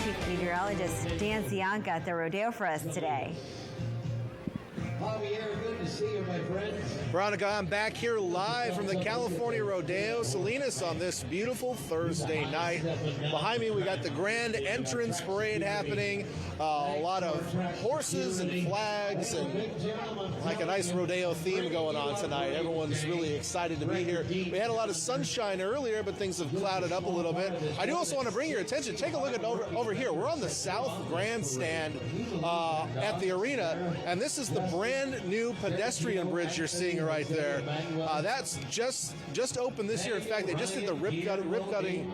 Chief Meteorologist Dan Cianca at the rodeo for us today. Javier, good to see you, my friend. Veronica, I'm back here live from the California Rodeo Salinas on this beautiful Thursday night. Behind me, we got the grand entrance parade happening. A lot of horses and flags and like a nice rodeo theme going on tonight. Everyone's really excited to be here. We had a lot of sunshine earlier, but things have clouded up a little bit. I do also want to bring your attention. Take a look at over here. We're on the South Grandstand at the arena, and this is the brand new pedestrian bridge you're seeing right there. That's just opened this year. In fact, they just did the ribbon cutting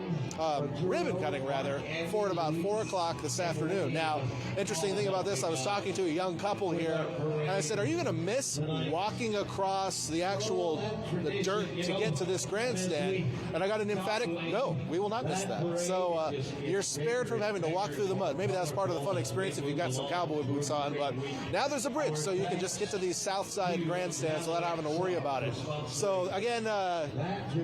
for it about 4 o'clock this afternoon. Now, interesting thing about this, I was talking to a young couple here, and I said, "Are you going to miss walking across the dirt to get to this grandstand?" And I got an emphatic no. We will not miss that. So you're spared from having to walk through the mud. Maybe that's part of the fun experience if you've got some cowboy boots on. But now there's a bridge, so you can just get to these south side grandstands without having to worry about it. So again,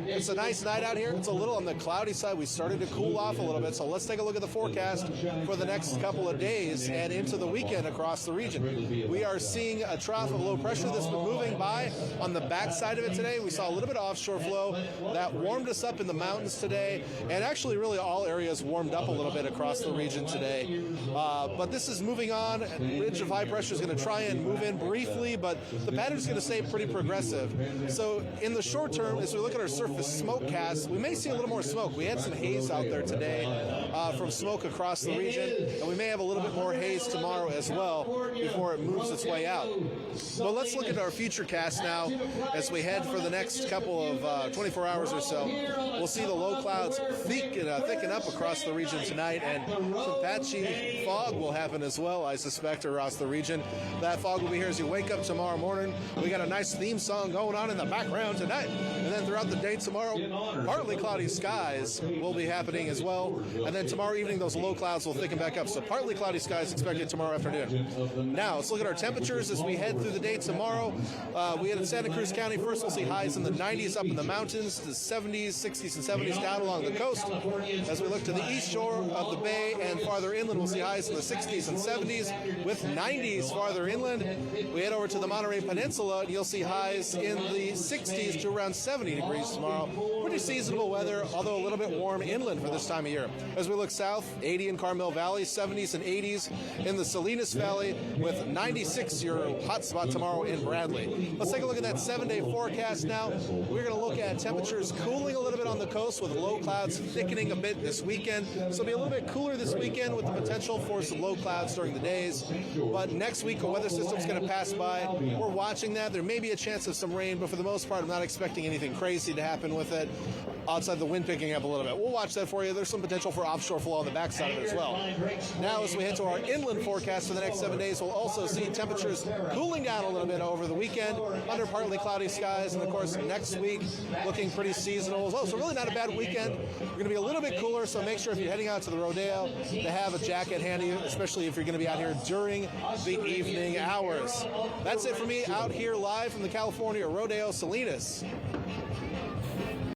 it's a nice night out here. It's a little on the cloudy side. We started to cool off a little bit, so let's take a look at the forecast for the next couple of days and into the weekend across the region. We are seeing a trough of low pressure that's been moving by on the backside of it today. We saw a little bit of offshore flow that warmed us up in the mountains today, and actually really all areas warmed up a little bit across the region today. But this is moving on. Ridge of high pressure is going to try and move in briefly, but the pattern is going to stay pretty progressive. So in the short term, as we look at our surface SMOKECAST, we may see a little more smoke. We had some haze out there today from smoke across the region, and we may have a little bit more haze tomorrow as well before it moves its way out. But let's look at our future cast now as we head for the next couple of 24 hours or so. We'll see the low clouds thicken up across the region tonight, and some patchy fog will happen as well, I suspect, across the region. That fog will be here as you wake up tomorrow morning. We got a nice theme song going on in the background tonight. And then throughout the day tomorrow, partly cloudy skies will be happening as well. And then tomorrow evening, those low clouds will thicken back up. So partly cloudy skies expected tomorrow afternoon. Now, let's look at our temperatures as we head through the day tomorrow. We had in Santa Cruz County, first we'll see highs in the 90s up in the mountains, the 70s, 60s, and 70s down along the coast. As we look to the east shore of the bay and farther inland, we'll see highs in the 60s and 70s with 90s farther inland. We head over to the Monterey Peninsula, and you'll see highs in the 60s to around 70 degrees tomorrow. Pretty seasonable weather, although a little bit warm inland for this time of year. As we look south, 80 in Carmel Valley, 70s and 80s in the Salinas Valley, with 96 your hot spot tomorrow in Bradley. Let's take a look at that 7-day forecast now. We're going to look at temperatures cooling a little bit on the coast with low clouds thickening a bit this weekend. So it'll be a little bit cooler this weekend with the potential for some low clouds during the days. But next week, a weather system's going to pass by. We're watching that. There may be a chance of some rain, but for the most part, I'm not expecting anything crazy to happen with it outside the wind picking up a little bit. We'll watch that for you. There's some potential for offshore flow on the backside of it as well. Now, as we head to our inland forecast for the next 7 days, we'll also see temperatures cooling down a little bit over the weekend under partly cloudy skies. And, of course, next week looking pretty seasonal as well. So really not a bad weekend. We're going to be a little bit cooler, so make sure if you're heading out to the rodeo to have a jacket handy, especially if you're going to be out here during the evening hours. That's it for me out here live from the California Rodeo Salinas.